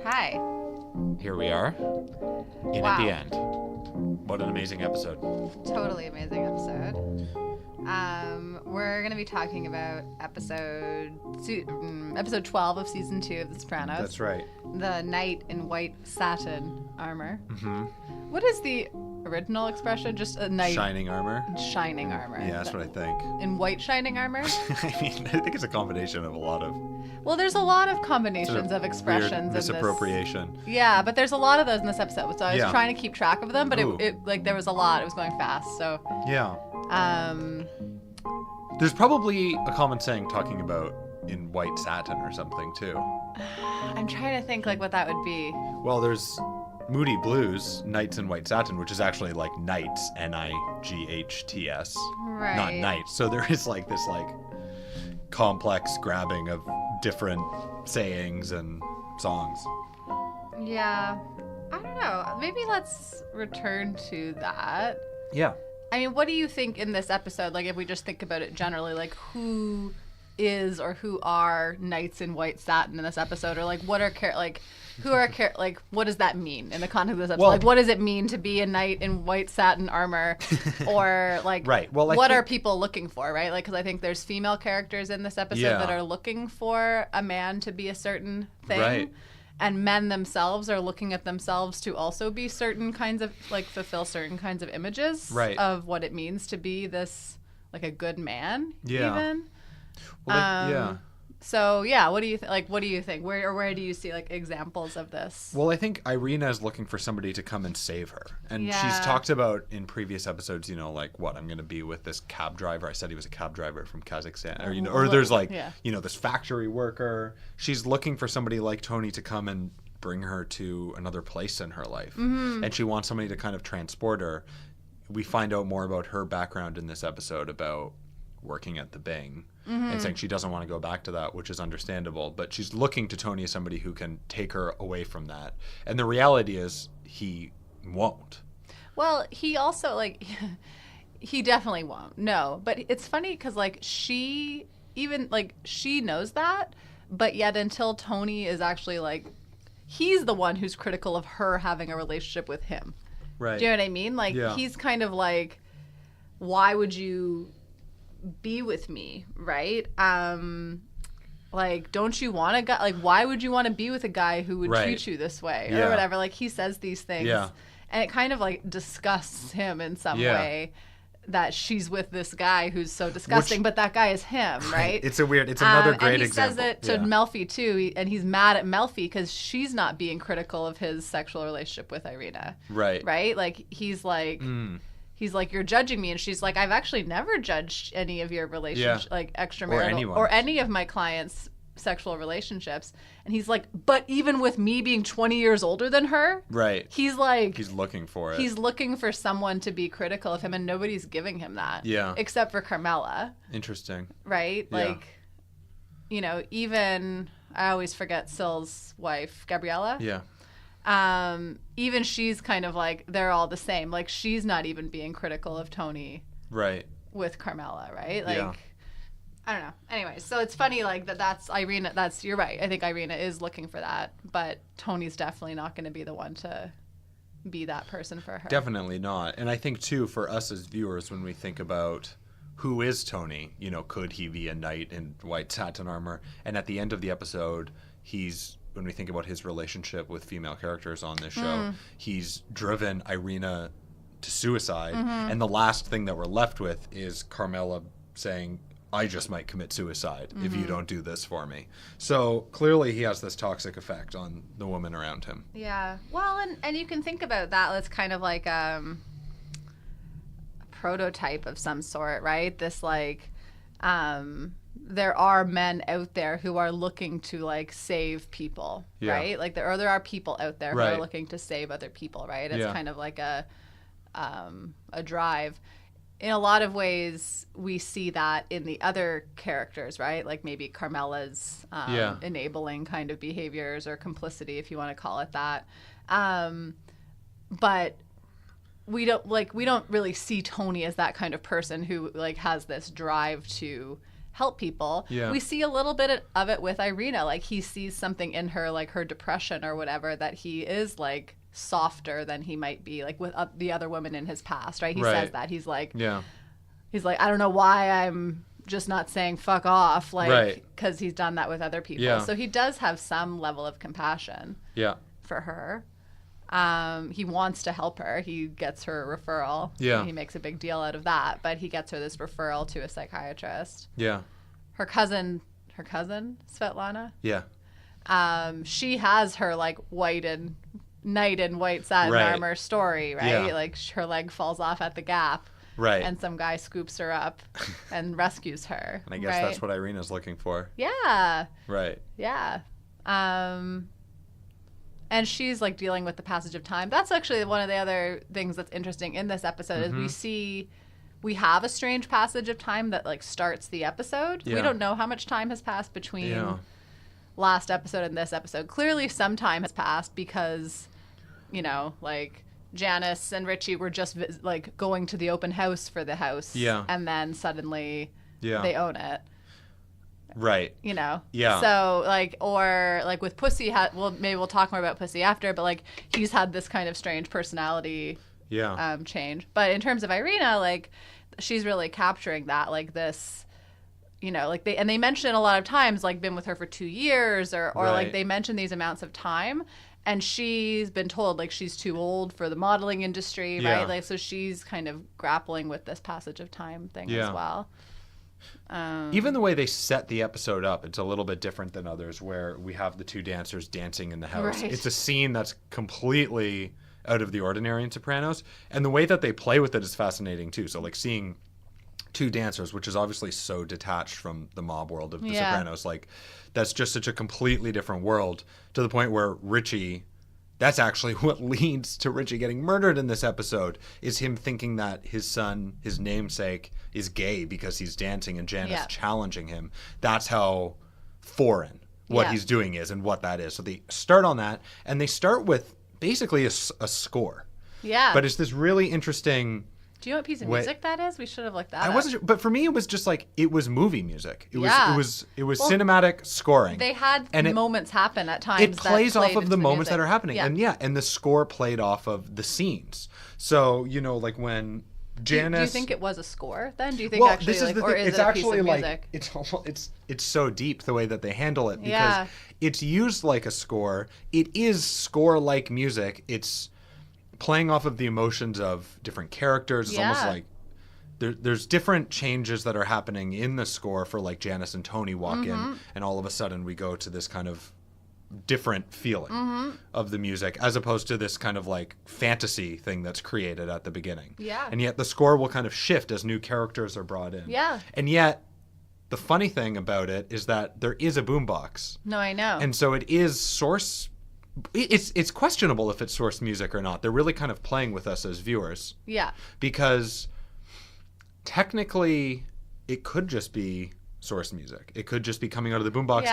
Hi. Here we are. In Wow. at the end. What an amazing episode. Totally amazing episode. We're going to be talking about episode 12 of season 2 of The Sopranos. That's right. The knight in white satin armor. Mm-hmm. What is the original expression? Just a knight. Shining armor. Shining armor. Yeah, that's what I think. In white shining armor? I mean, I think it's a combination of a lot of Well, there's a lot of combinations sort of expressions weird in misappropriation. this. Yeah, but there's a lot of those in this episode. So I was Yeah. trying to keep track of them, but Ooh. it like there was a lot. It was going fast. So Yeah. um There's probably a common saying talking about in white satin or something too. I'm trying to think like what that would be. Well, there's Moody Blues, Knights in White Satin, which is actually like knights, Nights, Right. not knights. So there is like this like complex grabbing of different sayings and songs. Yeah. I don't know. Maybe let's return to that. Yeah. I mean, what do you think in this episode? Like, if we just think about it generally, like, who is or who are knights in white satin in this episode? Or, like, what are, who are, like, what does that mean in the context of this episode? Well- like, what does it mean to be a knight in white satin armor? Or, like, Right. Well, what are people looking for, right? Like, because I think there's female characters in this episode Yeah. that are looking for a man to be a certain thing. Right. And men themselves are looking at themselves to also be certain kinds of, like, fulfill certain kinds of images Right. of what it means to be this, like, a good man, Yeah. even. Well, yeah. So, yeah, what do you think? Where do you see, like, examples of this? Well, I think Irina is looking for somebody to come and save her. And Yeah. she's talked about in previous episodes, like, what, I'm going to be with this cab driver. I said he was a cab driver from Kazakhstan. Or there's, like, Yeah. This factory worker. She's looking for somebody like Tony to come and bring her to another place in her life. Mm-hmm. And she wants somebody to kind of transport her. We find out more about her background in this episode about working at the Bing. And saying she doesn't want to go back to that, which is understandable. But she's looking to Tony as somebody who can take her away from that. And the reality is he won't. Well, he also, like, he definitely won't. No. But it's funny because, like, she knows that. But yet until Tony is actually, like, he's the one who's critical of her having a relationship with him. Right. Do you know what I mean? Like, Yeah. he's kind of like, why would you be with me, right? Like, don't you want a guy? Like, why would you want to be with a guy who would Right. treat you this way Yeah. or whatever? Like, he says these things, Yeah. and it kind of like disgusts him in some Yeah. way that she's with this guy who's so disgusting, but that guy is him, right? It's another great and he example. says it to Yeah. Melfi too, and he's mad at Melfi because she's not being critical of his sexual relationship with Irina. Right. Right? Like, he's like, you're judging me, and she's like, I've actually never judged any of your relationship, like extramarital Or any of my clients' sexual relationships. And he's like, but even with me being 20 years older than her, Right. he's like, He's looking for it. he's looking for someone to be critical of him, and nobody's giving him that. Yeah. Except for Carmela, Interesting. right? Yeah. Like, even I always forget Syl's wife, Gabriella. Yeah. Even she's kind of like, they're all the same. Like, she's not even being critical of Tony Right. with Carmela, right? Like, Yeah. I don't know. Anyway, so it's funny, like, that's Irina. You're right. I think Irina is looking for that, but Tony's definitely not going to be the one to be that person for her. Definitely not. And I think, too, for us as viewers, when we think about who is Tony, could he be a knight in white satin armor? And at the end of the episode, when we think about his relationship with female characters on this show, he's driven Irina to suicide. And the last thing that we're left with is Carmela saying, I just might commit suicide if you don't do this for me. So clearly he has this toxic effect on the woman around him. Yeah. Well, and you can think about that as kind of like a prototype of some sort, right? This, like, there are men out there who are looking to, like, save people, Yeah. right? Like, there are people out there who Right. are looking to save other people, right? It's Yeah. kind of like a drive. In a lot of ways, we see that in the other characters, right? Like maybe Carmela's enabling kind of behaviors or complicity, if you want to call it that. But we don't really see Tony as that kind of person who, like, has this drive to help people. Yeah. We see a little bit of it with Irina. Like, he sees something in her, like her depression or whatever, that he is like softer than he might be, like with the other women in his past, right? He says that. He's like, I don't know why I'm just not saying fuck off, like, because he's done that with other people. Yeah. So he does have some level of compassion for her. He wants to help her. He gets her a referral. Yeah. He makes a big deal out of that, but he gets her this referral to a psychiatrist. Yeah. Her cousin, Svetlana. Yeah. She has her like knight in white satin armor story, right? Yeah. Like, her leg falls off at the Gap. Right. And some guy scoops her up and rescues her. And I guess that's what Irina's looking for. Yeah. Right. Yeah. And she's like dealing with the passage of time. That's actually one of the other things that's interesting in this episode is we have a strange passage of time that like starts the episode. Yeah. We don't know how much time has passed between last episode and this episode. Clearly some time has passed because, you know, like Janice and Richie were just like going to the open house for the house. Yeah. And then suddenly they own it. Right. You know? Yeah. So, like, or, like, with Pussy, maybe we'll talk more about Pussy after, but, like, he's had this kind of strange personality change. But in terms of Irina, like, she's really capturing that, like, this, you know, like, they mention a lot of times, like, been with her for 2 years, or like, they mention these amounts of time, and she's been told, like, she's too old for the modeling industry, right? Like, so she's kind of grappling with this passage of time thing as well. Even the way they set the episode up, it's a little bit different than others, where we have the two dancers dancing in the house. Right. It's a scene that's completely out of the ordinary in Sopranos, and the way that they play with it is fascinating too. So, like, seeing two dancers, which is obviously so detached from the mob world of the Sopranos, like, that's just such a completely different world, to the point where Richie, that's actually what leads to Richie getting murdered in this episode, is him thinking that his son, his namesake, is gay because he's dancing, and Janice challenging him. That's how foreign what he's doing is and what that is. So they start on that, and they start with basically a score. Yeah. But it's this really interesting... Do you know what piece of music that is? We should have looked that up. I wasn't sure, but for me it was just like, it was movie music. It was cinematic scoring. They had moments happen at times. It plays off of the moments that are happening. Yeah. And the score played off of the scenes. So, you know, like when Janice... Do you think it was a score then? Do you think actually, this is the thing. or is it's it a actually piece of like music? it's so deep the way that they handle it, because it's used like a score. It is score-like music. It's playing off of the emotions of different characters. It's almost like there's different changes that are happening in the score for, like, Janice and Tony walk in, and all of a sudden we go to this kind of different feeling of the music, as opposed to this kind of like fantasy thing that's created at the beginning. Yeah. And yet the score will kind of shift as new characters are brought in. Yeah. And yet the funny thing about it is that there is a boombox. No, I know. And so it is source... It's questionable if it's source music or not. They're really kind of playing with us as viewers. Yeah. Because technically it could just be source music. It could just be coming out of the boombox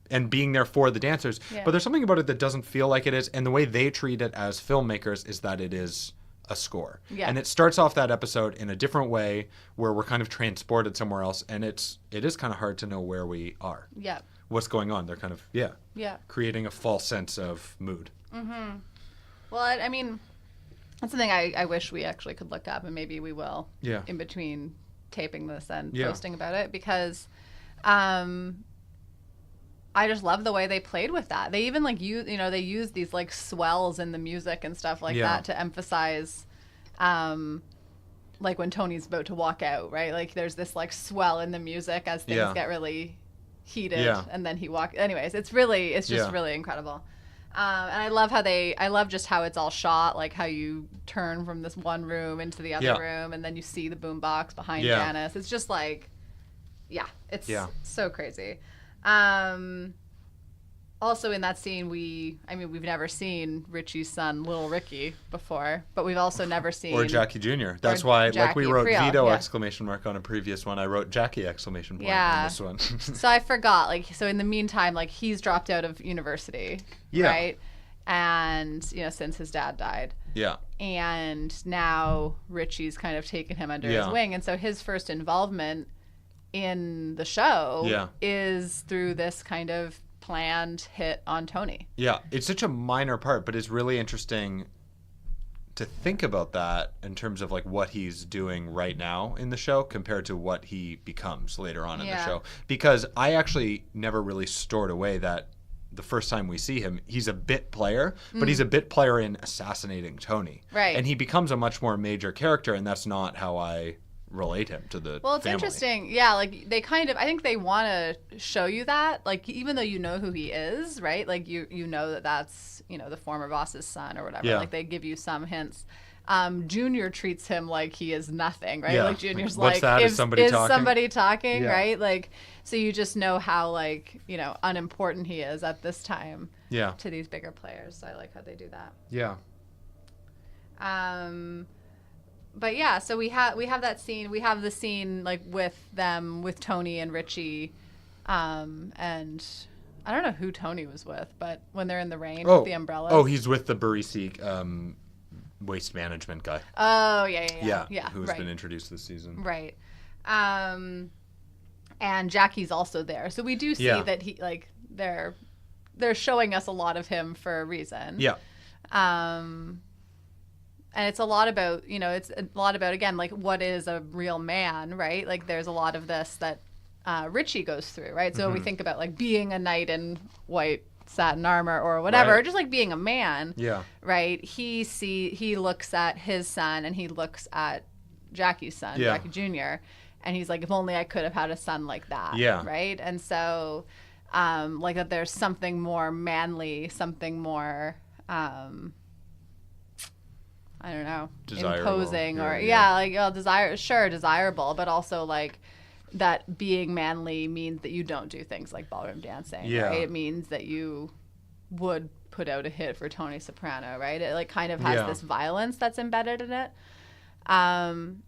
and being there for the dancers. Yeah. But there's something about it that doesn't feel like it is. And the way they treat it as filmmakers is that it is a score. Yeah. And it starts off that episode in a different way, where we're kind of transported somewhere else. And it is kind of hard to know where we are. Yeah. What's going on. They're kind of, creating a false sense of mood. Mm-hmm. Well, I mean, that's something I wish we actually could look up, and maybe we will in between taping this and posting about it, because I just love the way they played with that. They even like they use these like swells in the music and stuff like that to emphasize like when Tony's about to walk out, right? Like there's this like swell in the music as things get really heated, and then he walks. Anyways, it's just really incredible. And I love just how it's all shot, like how you turn from this one room into the other room, and then you see the boombox behind Janice. It's just like, it's so crazy. Also in that scene, we've never seen Richie's son, Little Ricky, before, but we've also never seen... Or Jackie Jr. That's why, Jackie, like we wrote Vito exclamation mark on a previous one, I wrote Jackie exclamation point on this one. So I forgot, like, so in the meantime, like, he's dropped out of university, right? And, since his dad died. Yeah. And now Richie's kind of taken him under his wing, and so his first involvement in the show Yeah. is through this kind of planned hit on Tony. Yeah, it's such a minor part, but it's really interesting to think about that in terms of like what he's doing right now in the show compared to what he becomes later on in the show. Because I actually never really stored away that the first time we see him, he's a bit player, but he's a bit player in assassinating Tony. Right. And he becomes a much more major character, and that's not how I relate him to the Well, it's family. interesting. Yeah, like they kind of, I think they want to show you that, like even though you know who he is, right? Like you know that that's, you know, the former boss's son or whatever. Yeah. Like they give you some hints. Junior treats him like he is nothing, right? Yeah. Like Junior's What's like, that? Is somebody talking? Somebody talking, Yeah. right? Like, so you just know how like, you know, unimportant he is at this time Yeah. to these bigger players. So I like how they do that. Yeah. But yeah, so we have that scene. We have the scene like with them, with Tony and Richie, and I don't know who Tony was with, but when they're in the rain with the umbrellas. Oh, he's with the Barisi waste management guy. Oh yeah. Who's right. been introduced this season. Right. And Jackie's also there, so we do see that he like they're showing us a lot of him for a reason. Yeah. And it's a lot about, you know, it's a lot about, again, like what is a real man, right? Like there's a lot of this that Richie goes through, right? So we think about like being a knight in white satin armor or whatever, Right. or just like being a man, Yeah. right? He looks at his son and he looks at Jackie's son, Yeah. Jackie Jr., and he's like, if only I could have had a son like that, Yeah. right? And so like that there's something more manly, something more... I don't know, Desirable, imposing or yeah. like desirable, but also like that being manly means that you don't do things like ballroom dancing, Yeah. right? It means that you would put out a hit for Tony Soprano, right? It like kind of has this violence that's embedded in it. And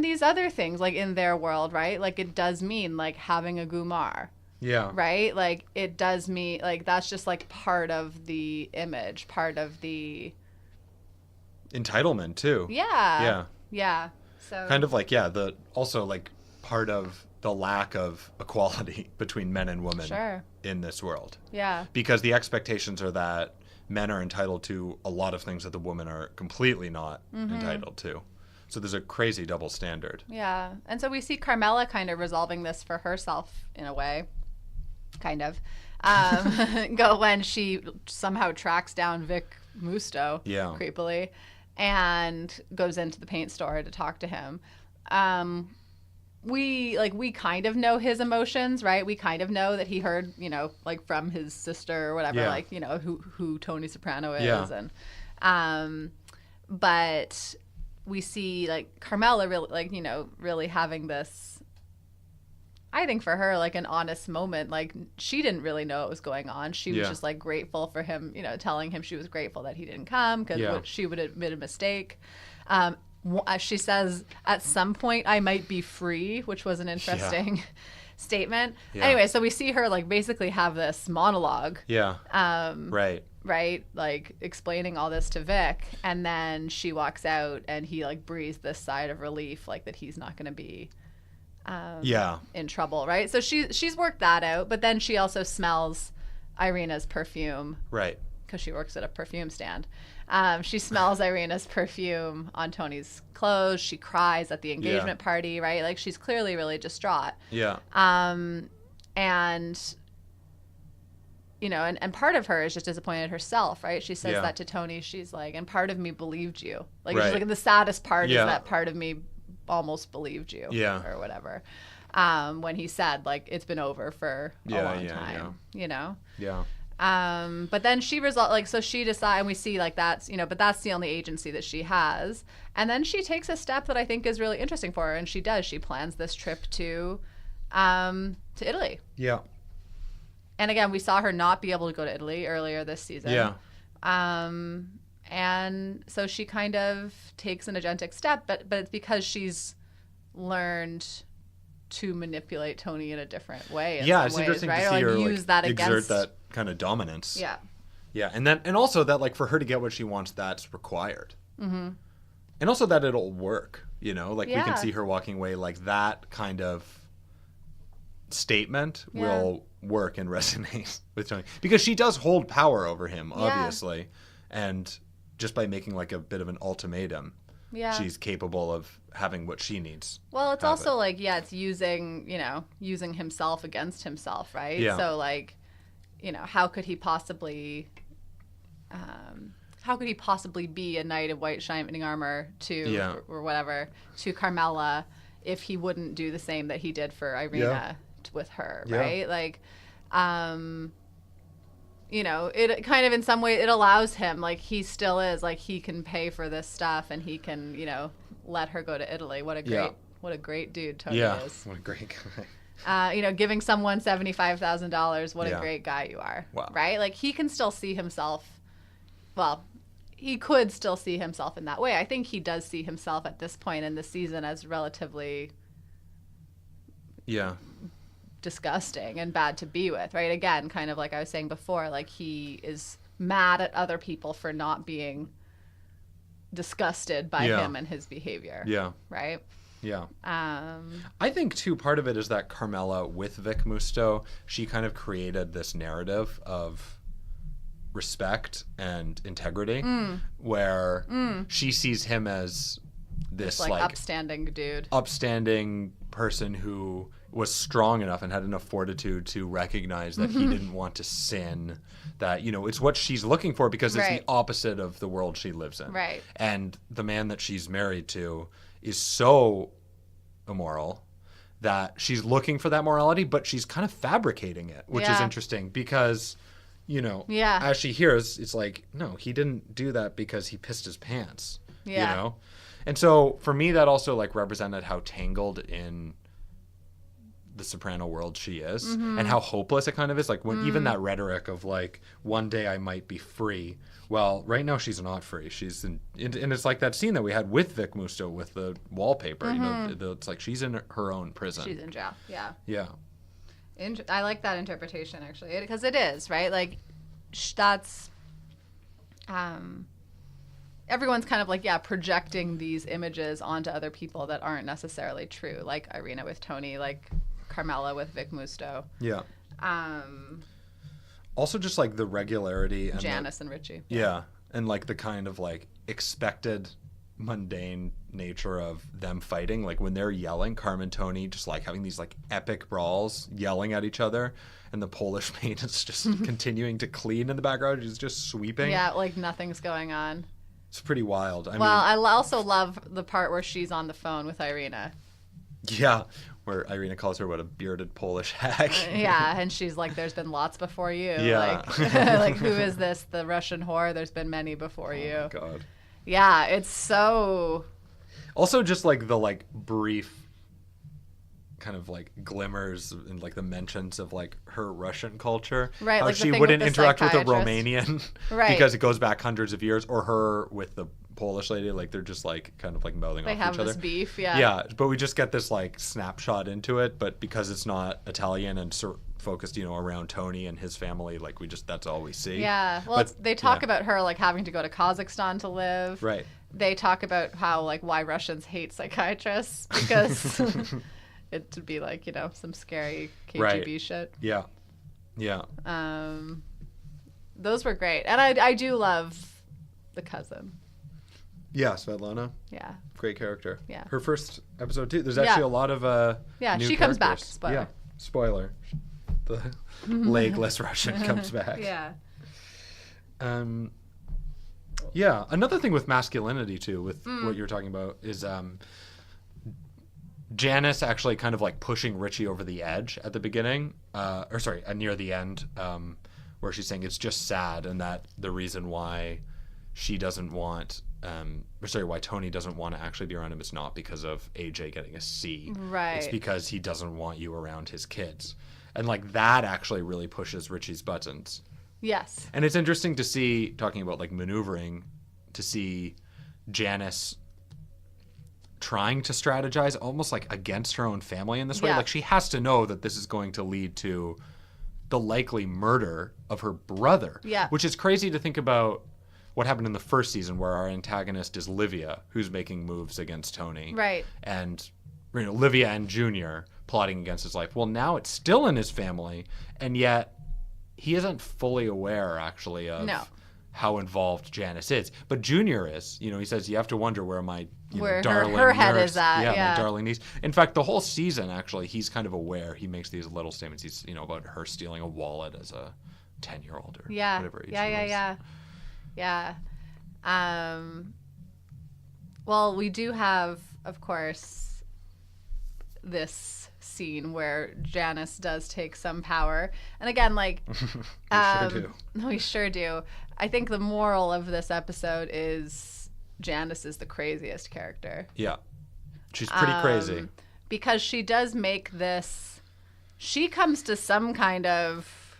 these other things like in their world, right? Like it does mean like having a gumar. Yeah. Right? Like it does mean like that's just like part of the image, part of the Entitlement too. Yeah. So Kind of like the also like part of the lack of equality between men and women in this world. Yeah. Because the expectations are that men are entitled to a lot of things that the women are completely not entitled to. So there's a crazy double standard. Yeah. And so we see Carmela kind of resolving this for herself in a way. Kind of. Go when she somehow tracks down Vic Musto creepily and goes into the paint store to talk to him. We kind of know his emotions, right? We kind of know that he heard, you know, like from his sister or whatever, like, you know, who Tony Soprano is. And but we see like Carmela really, like, you know, really having this, I think for her, like an honest moment. Like she didn't really know what was going on. She was just like grateful for him, you know, telling him she was grateful that he didn't come because she would admit a mistake. She says at some point I might be free, which was an interesting statement. Yeah. Anyway, so we see her like basically have this monologue. Yeah. Right, like explaining all this to Vic, and then she walks out and he like breathes this sigh of relief, like that he's not going to be in trouble, right? So she's worked that out, but then she also smells Irina's perfume, Right. because she works at a perfume stand. She smells Irina's perfume on Tony's clothes. She cries at the engagement party, right? Like she's clearly really distraught. Yeah. And you know, and part of her is just disappointed herself, right? She says that to Tony. She's like, and part of me believed you. Like she's like, the saddest part is that part of me almost believed you, or whatever. When he said like it's been over for a long time, you know. Yeah. But then she so she decides, and we see like that's, you know, but that's the only agency that she has. And then she takes a step that I think is really interesting for her, and she plans this trip to Italy. Yeah. And again, we saw her not be able to go to Italy earlier this season. Yeah. And so she kind of takes an agentic step, but it's because she's learned to manipulate Tony in a different way. It's interesting to see her use that exert that kind of dominance. Yeah. Yeah, and also that like for her to get what she wants, that's required. Mm-hmm. And also that it'll work. You know, like we can see her walking away like that kind of statement will work and resonate with Tony, because she does hold power over him, obviously, and just by making like a bit of an ultimatum, she's capable of having what she needs. Well, it's also like, it's using himself against himself, right? Yeah. So like, how could he possibly be a knight of white shining armor or whatever to Carmela if he wouldn't do the same that he did for Irina with her, right? Like, it kind of in some way it allows him, like, he still is like, he can pay for this stuff and he can let her go to Italy. What a great dude Tony is. What a great guy. Giving someone $75,000, what a great guy you are. Wow. Right? Like, he can still see himself, he could still see himself in that way. I think he does see himself at this point in the season as relatively disgusting and bad to be with, right? Again, kind of like I was saying before, like, he is mad at other people for not being disgusted by him and his behavior. Yeah. Right? Yeah. I think, too, part of it is that Carmela, with Vic Musto, she kind of created this narrative of respect and integrity where she sees him as this like upstanding dude. Upstanding person who was strong enough and had enough fortitude to recognize that he didn't want to sin, that, it's what she's looking for because it's the opposite of the world she lives in. Right. And the man that she's married to is so immoral that she's looking for that morality, but she's kind of fabricating it, which is interesting because, as she hears, it's like, no, he didn't do that because he pissed his pants, And so for me, that also like represented how tangled in the soprano world she is and how hopeless it kind of is. Like when even that rhetoric of like, one day I might be free. Well, right now she's not free. She's in, and it's like that scene that we had with Vic Musto with the wallpaper. It's like she's in her own prison. She's in jail. Yeah. Yeah. I like that interpretation actually, because it is right. Like that's everyone's kind of like projecting these images onto other people that aren't necessarily true. Like Irina with Tony, like Carmela with Vic Musto. Yeah. Also, just like the regularity and Janice and Richie. Yeah, and like the kind of like expected mundane nature of them fighting. Like when they're yelling, Carmen, Tony, just like having these like epic brawls, yelling at each other, and the Polish maid is just continuing to clean in the background. She's just sweeping. Yeah, like nothing's going on. It's pretty wild. I mean, I also love the part where she's on the phone with Irina. Yeah, where Irina calls her, a bearded Polish hag. Yeah, and she's like, there's been lots before you. Yeah. Like who is this? The Russian whore? There's been many before you. Oh, God. Yeah, it's so... Also just like the like brief kind of like glimmers and like the mentions of like her Russian culture. Right. How like she wouldn't interact with a Romanian because it goes back hundreds of years, or her with the Polish lady, like they're just like kind of like mouthing off each other. They have this beef, yeah. Yeah, but we just get this like snapshot into it, but because it's not Italian and focused, around Tony and his family, like that's all we see. Yeah, well, they talk about her like having to go to Kazakhstan to live. Right. They talk about how like why Russians hate psychiatrists because it would be like some scary KGB shit. Yeah, yeah. Those were great, and I do love the cousin. Yeah, Svetlana. Yeah. Great character. Yeah. Her first episode too. There's actually a lot of new she comes back. characters. Spoiler. Yeah. Spoiler. The legless Russian comes back. Yeah. Yeah. Another thing with masculinity too, with what you're talking about, is Janice actually kind of like pushing Richie over the edge at the beginning, near the end, where she's saying it's just sad, and that the reason why she doesn't want, why Tony doesn't want to actually be around him is not because of AJ getting a C. Right. It's because he doesn't want you around his kids. And like that actually really pushes Richie's buttons. Yes. And it's interesting to see, talking about like maneuvering, to see Janice trying to strategize almost like against her own family in this way. Like she has to know that this is going to lead to the likely murder of her brother. Yeah. Which is crazy to think about what happened in the first season, where our antagonist is Livia, who's making moves against Tony. Right. And Livia and Junior plotting against his life. Well, now it's still in his family, and yet he isn't fully aware, actually, of how involved Janice is. But Junior is. You know, he says, you have to wonder where my darling her head nurse, is at. my darling niece. In fact, the whole season, actually, he's kind of aware. He makes these little statements. He's, about her stealing a wallet as a 10-year-old or whatever age she was. Yeah. Well, we do have, of course, this scene where Janice does take some power. And again, like... we sure do. I think the moral of this episode is Janice is the craziest character. Yeah. She's pretty crazy. Because she does make this... She comes to some kind of...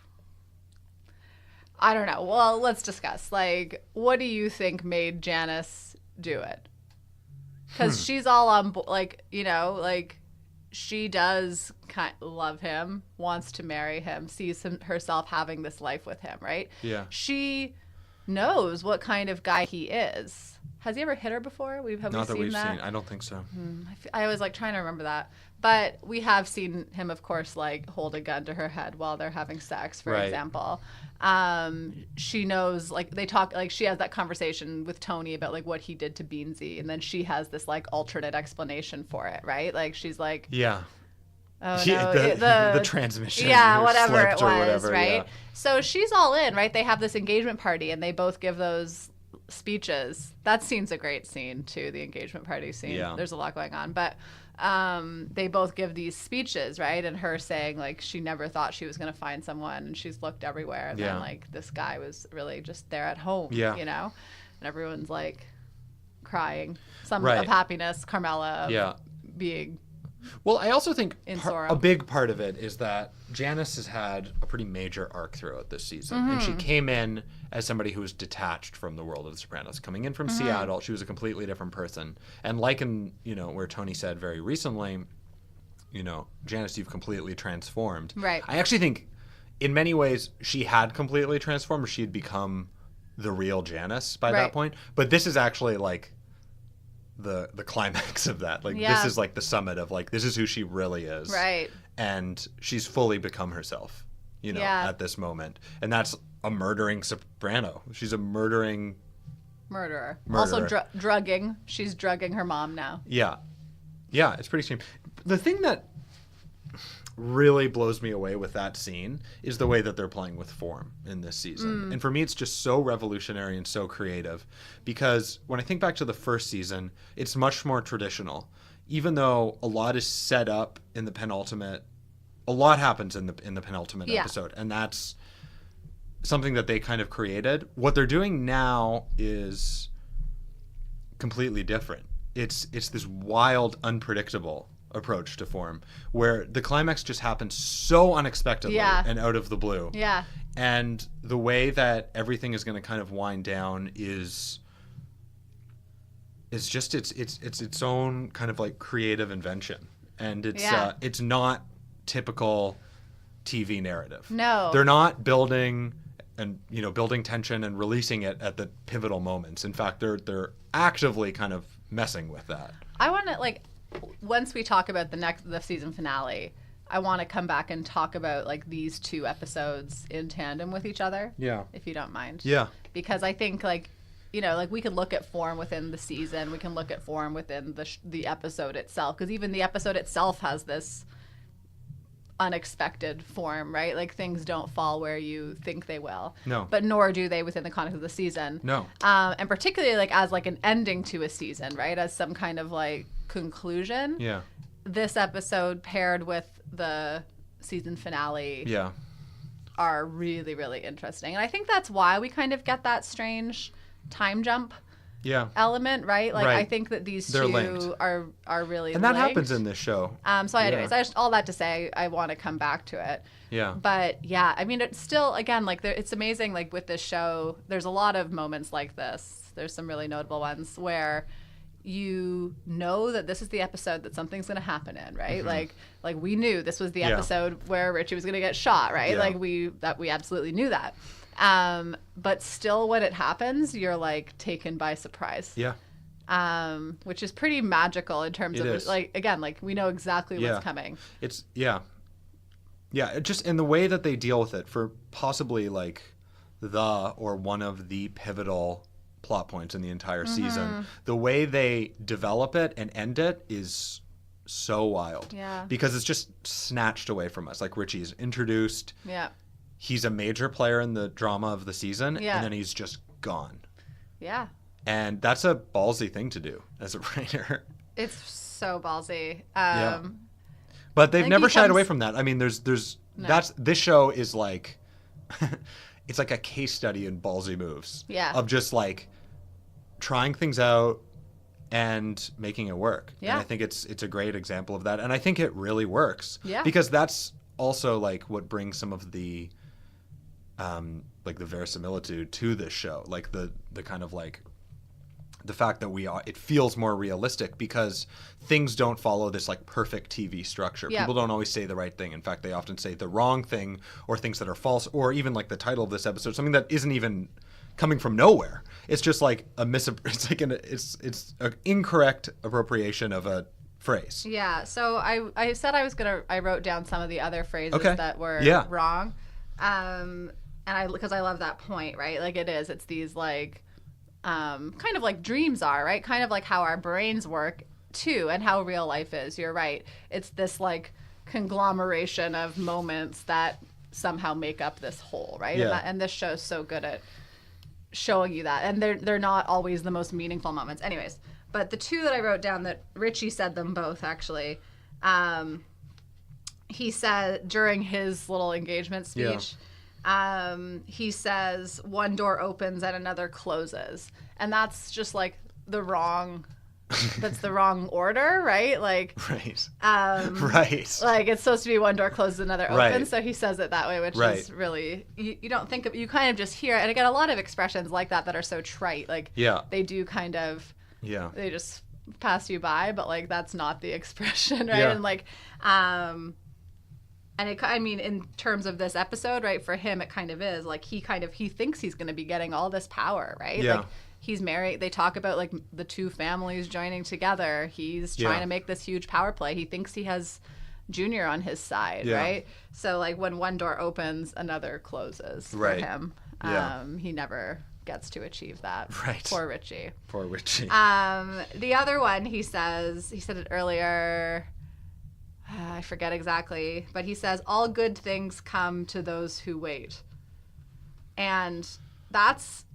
I don't know. Well, let's discuss. Like, what do you think made Janice do it? Because she's all on, she does love him, wants to marry him, sees herself having this life with him, right? Yeah. She knows what kind of guy he is. Has he ever hit her before? Not that we've seen. I don't think so. I was trying to remember that. But we have seen him, of course, hold a gun to her head while they're having sex, for example. She knows, they talk, she has that conversation with Tony about, what he did to Beansy. And then she has this, alternate explanation for it, right? She's like... Yeah. Oh, no, the transmission. Yeah, whatever it was, whatever, right? Yeah. So she's all in, right? They have this engagement party, and they both give those speeches. That scene's a great scene, too, the engagement party scene. Yeah. There's a lot going on. But they both give these speeches, right? And her saying, she never thought she was going to find someone, and she's looked everywhere. And then, this guy was really just there at home, And everyone's, crying. Some of happiness, Carmela being... Well, I also think a big part of it is that Janice has had a pretty major arc throughout this season. And she came in as somebody who was detached from the world of The Sopranos. Coming in from Seattle, she was a completely different person. And in, where Tony said very recently, Janice, you've completely transformed. Right. I actually think in many ways she had completely transformed. She had become the real Janice by that point. But this is actually the climax of that. This is the summit of this is who she really is. Right. And she's fully become herself, at this moment. And that's a murdering soprano. She's a murderer. Also drugging. She's drugging her mom now. Yeah. Yeah, it's pretty extreme. The thing that really blows me away with that scene is the way that they're playing with form in this season. And for me, it's just so revolutionary and so creative, because when I think back to the first season, it's much more traditional. Even though a lot is set up in the penultimate, a lot happens in the penultimate episode, and that's something that they kind of created. What they're doing now is completely different. It's this wild, unpredictable approach to form where the climax just happens so unexpectedly and out of the blue. Yeah. And the way that everything is going to kind of wind down is just its own kind of creative invention. And it's not typical TV narrative. No. They're not building tension and releasing it at the pivotal moments. In fact, they're actively kind of messing with that. I want to once we talk about the season finale, I want to come back and talk about these two episodes in tandem with each other. Yeah. If you don't mind. Yeah. Because I think we could look at form within the season. We can look at form within the episode itself. Because even the episode itself has this unexpected form, right? Things don't fall where you think they will. No. But nor do they within the context of the season. No. And particularly as an ending to a season, right? As some kind of conclusion. Yeah. This episode paired with the season finale are really, really interesting. And I think that's why we kind of get that strange time jump element, right? I think that these They're two linked. are really and that happens in this show. So anyways, all that to say, I want to come back to it. Yeah. But yeah, I mean, it's still, again, it's amazing, with this show, there's a lot of moments like this. There's some really notable ones where you know that this is the episode that something's going to happen in, right? Mm-hmm. We knew this was the episode where Richie was going to get shot, right? Yeah. We absolutely knew that. But still when it happens, you're taken by surprise. Yeah. which is pretty magical in terms It of is. like, again, like we know exactly Yeah. what's coming. It's just in the way that they deal with it for possibly like or one of the pivotal plot points in the entire season. The way they develop it and end it is so wild. Yeah. Because it's just snatched away from us. Like Richie's introduced. Yeah. He's a major player in the drama of the season, Yeah. and then he's just gone. Yeah. And that's a ballsy thing to do as a writer. It's so ballsy. Yeah. But they've think never he shied comes- away from that. I mean, this show is like, it's like a case study in ballsy moves. Yeah. Of just like trying things out and making it work. Yeah. And I think it's a great example of that. And I think it really works. Yeah. Because that's also like what brings some of the, like the verisimilitude to this show. Like the kind of like, the fact that it feels more realistic because things don't follow this like perfect TV structure. Yeah. People don't always say the right thing. In fact, they often say the wrong thing or things that are false, or even like the title of this episode, something that isn't even coming from nowhere. It's just like it's an incorrect appropriation of a phrase. Yeah. So I said I wrote down some of the other phrases Okay. that were Yeah. wrong. And because I love that point, right? Like it's these like, kind of like dreams are, right? Kind of like how our brains work too, and how real life is. You're right. It's this like conglomeration of moments that somehow make up this whole, right? Yeah. And this show's so good at showing you that. And they're not always the most meaningful moments. Anyways, but the two that I wrote down that Richie said them both actually. He said during his little engagement speech. He says one door opens and another closes, and that's just like the wrong order, right? Like Right. right, like it's supposed to be one door closes, another opens. Right. So he says it that way, which Right. is really you don't think of, you kind of just hear it. And again, a lot of expressions like that are so trite, like Yeah. they do kind of they just pass you by, but like that's not the expression, right? Yeah. And like and I mean, in terms of this episode, right, for him, it kind of is like he thinks he's going to be getting all this power, right? Yeah. Like he's married. They talk about like the two families joining together. He's trying to make this huge power play. He thinks he has Junior on his side, Yeah. right? So like when one door opens, another closes Right. for him. Yeah. He never gets to achieve that. Right. Poor Richie. Poor Richie. The other one, he said it earlier. I forget exactly, but he says, all good things come to those who wait. And that's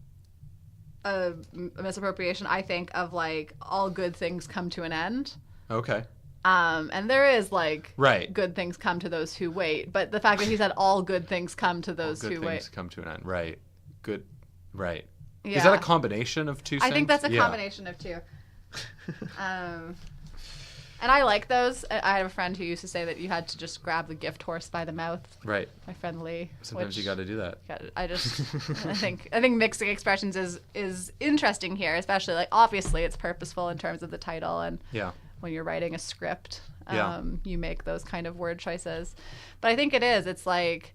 a misappropriation, I think, of like all good things come to an end. Okay. And there is like Right. good things come to those who wait. But the fact that he said all good things come to those Good who things wait. come to an end. Right. Good. Right. Yeah. Is that a combination of two I think things? that's a combination of two. And I like those. I have a friend who used to say that you had to just grab the gift horse by the mouth. Right. My friend Lee. Sometimes you got to do that. I think mixing expressions is interesting here, especially like obviously it's purposeful in terms of the title, and Yeah. when you're writing a script, Yeah. you make those kind of word choices. But I think it is. It's like,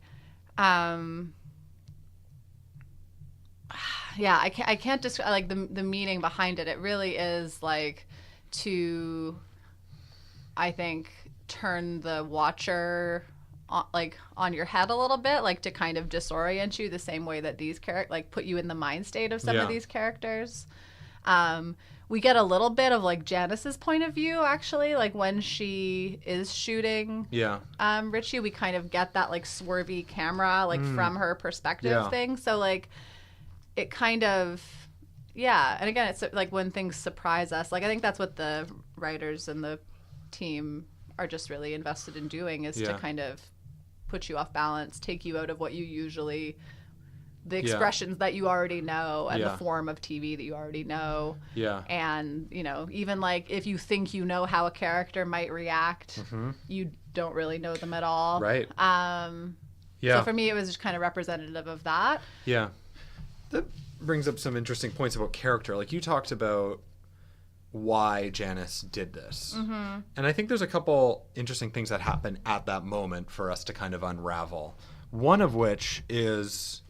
yeah, I can't describe like the meaning behind it. It really is like to, I think, turn the watcher on your head a little bit, like to kind of disorient you the same way that these characters, like put you in the mind state of some of these characters. We get a little bit of like Janice's point of view, actually, like when she is shooting Richie, we kind of get that like swervy camera, like from her perspective thing. So like it kind of, and again, it's like when things surprise us, like I think that's what the writers and the team are just really invested in doing, is to kind of put you off balance, take you out of what you usually, the expressions that you already know, and the form of TV that you already know. Yeah. And, you know, even like if you think you know how a character might react, you don't really know them at all. Right. So for me, it was just kind of representative of that. Yeah. That brings up some interesting points about character. Like you talked about why Janice did this. And I think there's a couple interesting things that happen at that moment for us to kind of unravel. One of which is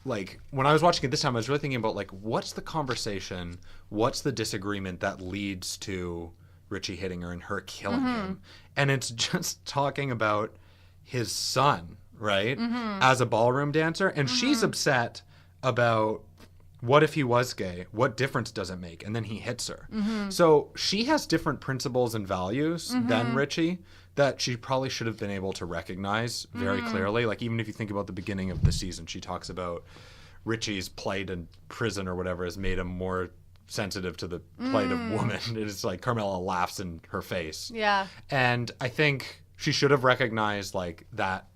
like when I was watching it this time, I was really thinking about like what's the conversation, what's the disagreement that leads to Richie hitting her and her killing him, and it's just talking about his son, right, as a ballroom dancer, and she's upset about what if he was gay? What difference does it make? And then he hits her. So she has different principles and values than Richie that she probably should have been able to recognize very clearly. Like, even if you think about the beginning of the season, she talks about Richie's plight in prison or whatever has made him more sensitive to the plight of women. It's like Carmela laughs in her face. Yeah. And I think she should have recognized, like, that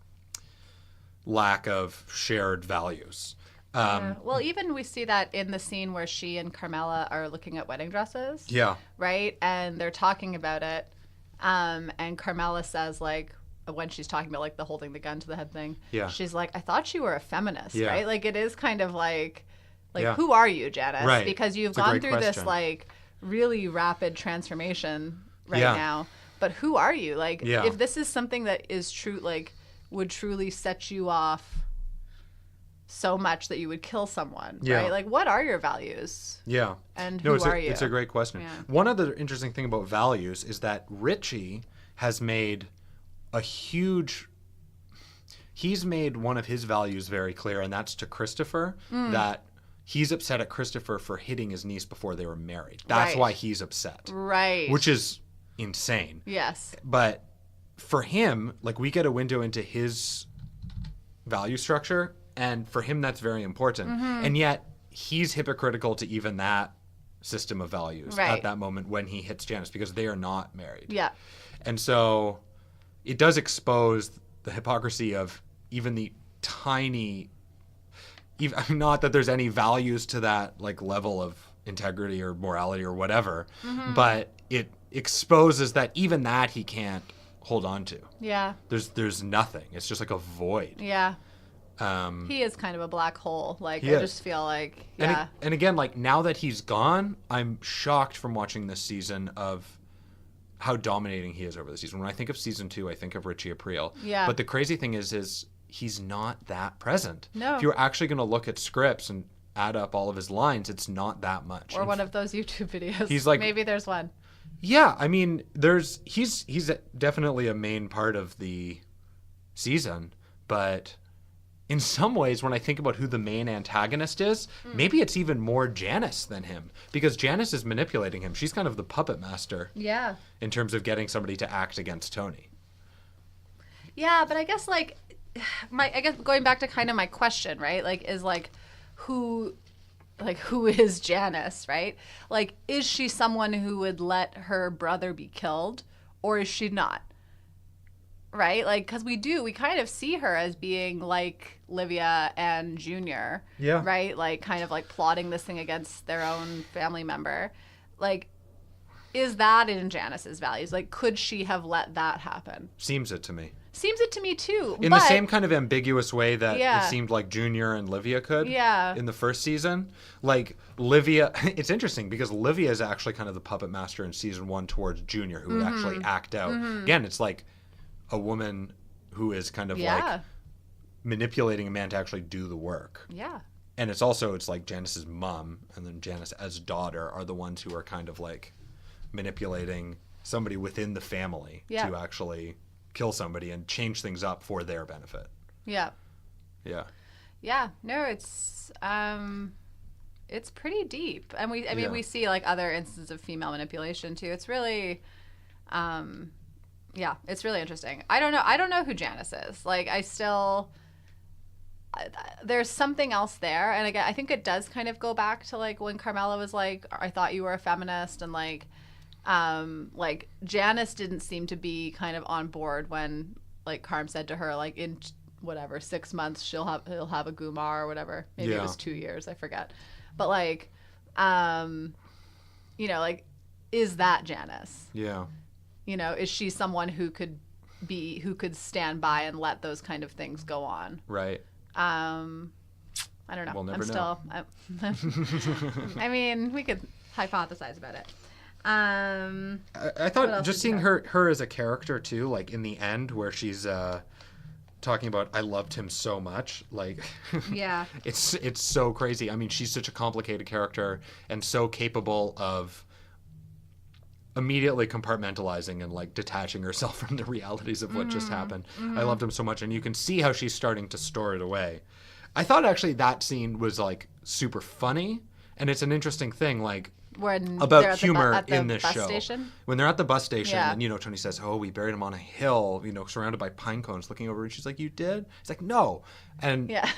lack of shared values. Yeah. Well, even we see that in the scene where she and Carmela are looking at wedding dresses. Yeah. Right? And they're talking about it. And Carmela says, like, when she's talking about, like, the holding the gun to the head thing, she's like, I thought you were a feminist, right? Like, it is kind of like who are you, Janice? Right. Because you've gone through this, like, really rapid transformation now. But who are you? Like, if this is something that is true, like, would truly set you off so much that you would kill someone, right? Like, what are your values? Yeah. And who are you? It's a great question. Yeah. One other interesting thing about values is that Richie has made he's made one of his values very clear, and that's to Christopher, that he's upset at Christopher for hitting his niece before they were married. That's why he's upset. Right. Which is insane. Yes. But for him, like, we get a window into his value structure, and for him that's very important. And yet he's hypocritical to even that system of values at that moment when he hits Janice, because they are not married. Yeah. And so it does expose the hypocrisy of even the tiny, not that there's any values to that, like, level of integrity or morality or whatever, but it exposes that even that he can't hold on to. Yeah. There's nothing. It's just like a void. Yeah. He is kind of a black hole. Like, I just feel like, And again, like, now that he's gone, I'm shocked from watching this season of how dominating he is over the season. When I think of season 2, I think of Richie Aprile. Yeah. But the crazy thing is he's not that present. No. If you're actually going to look at scripts and add up all of his lines, it's not that much. Or one of those YouTube videos. He's like, maybe there's one. Yeah, I mean, he's definitely a main part of the season, but in some ways, when I think about who the main antagonist is, maybe it's even more Janice than him, because Janice is manipulating him. She's kind of the puppet master. Yeah. In terms of getting somebody to act against Tony. Yeah, but I guess, like, going back to kind of my question, right? Like, is who is Janice, right? Like, is she someone who would let her brother be killed, or is she not? Right? Like, because we kind of see her as being like Livia and Junior. Yeah. Right? Like, kind of like plotting this thing against their own family member. Like, is that in Janice's values? Like, could she have let that happen? Seems it to me. Seems it to me too. In the same kind of ambiguous way that it seemed like Junior and Livia could in the first season. Like, Livia, it's interesting because Livia is actually kind of the puppet master in season 1 towards Junior, who would actually act out. Again, it's like a woman who is kind of like manipulating a man to actually do the work. Yeah. And it's like Janice's mom and then Janice as daughter are the ones who are kind of like manipulating somebody within the family to actually kill somebody and change things up for their benefit. Yeah. Yeah. Yeah. No, it's pretty deep. And we see like other instances of female manipulation too. It's really it's really interesting. I don't know who Janice is. Like, there's something else there. And again, I think it does kind of go back to like when Carmela was like, I thought you were a feminist, and like Janice didn't seem to be kind of on board when like Carm said to her, like, in whatever 6 months he'll have a Gumar or whatever. Maybe it was 2 years, I forget. But like, like, is that Janice? Yeah. Is she someone who could stand by and let those kind of things go on? Right. I don't know. We'll never know. I mean, we could hypothesize about it. I thought just seeing her as a character too, like in the end where she's talking about I loved him so much. Like, Yeah. it's so crazy. I mean, she's such a complicated character and so capable of immediately compartmentalizing and like detaching herself from the realities of what just happened. I loved him so much, and you can see how she's starting to store it away. I thought actually that scene was like super funny, and it's an interesting thing, like When about they're at humor the in this bus show. station? When they're at the bus station, Yeah. and Tony says, "Oh, we buried him on a hill, surrounded by pine cones, looking over." And she's like, "You did?" He's like, "No." And Yeah.